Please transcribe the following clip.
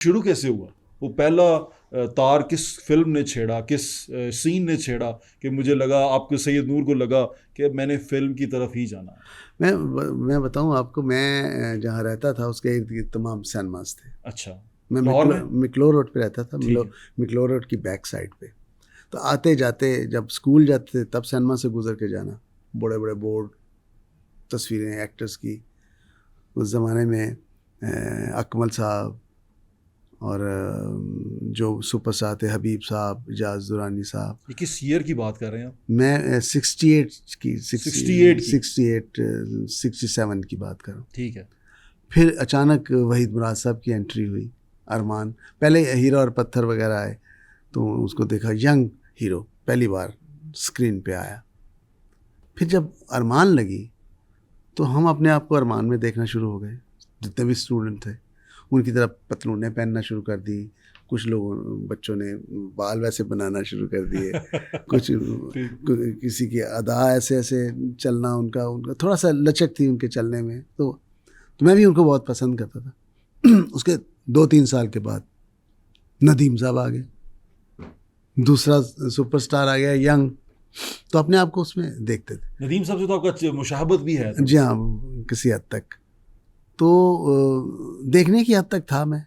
शुरू कैसे हुआ? वो पहला तार किस फिल्म ने छेड़ा, किस सीन ने छेड़ा कि मुझे लगा, आपको सैयद नूर को लगा कि मैंने फिल्म की तरफ ही जाना है? मैं बताऊं आपको, मैं जहाँ रहता था उसके इर्द गिर्द तमाम सिनेमास थे। अच्छा, मैं लाहौर में? मिकलोर रोड पे रहता था, ठीक है। मिकलोर रोड की बैक साइड पे। तो आते जाते जब स्कूल जाते थे तब सिनेमा से गुजर के जाना, बड़े बड़े बोर्ड, तस्वीरें एक्टर्स की। उस ज़माने में अकमल साहब और जो सुपर स्टार थे, हबीब साहब, इजाज़ दुरानी साहब। ये किस ईयर की बात कर रहे हैं आप? मैं 68 की 68 की? 68 67 की बात कर रहा हूँ। ठीक है। फिर अचानक वहीद मुराद साहब की एंट्री हुई। अरमान पहले हीरो और पत्थर वगैरह आए, तो उसको देखा, यंग हीरो पहली बार स्क्रीन पे आया। फिर जब अरमान लगी तो हम अपने आप को अरमान में देखना शुरू हो गए। जितने भी स्टूडेंट थे उनकी तरफ पतलूनें पहनना शुरू कर दी। कुछ लोगों बच्चों ने बाल वैसे बनाना शुरू कर दिए। कुछ किसी की अदा ऐसे ऐसे चलना, उनका उनका थोड़ा सा लचक थी उनके चलने में। तो मैं भी उनको बहुत पसंद करता था। उसके 2-3 साल के बाद नदीम साहब आ गए, दूसरा सुपरस्टार आ गया यंग। तो अपने आप को उसमें देखते थे। नदीम साहब से तो आपका मुशाहबत भी है जी हाँ, किसी हद तक तो देखने की हद तक था मैं।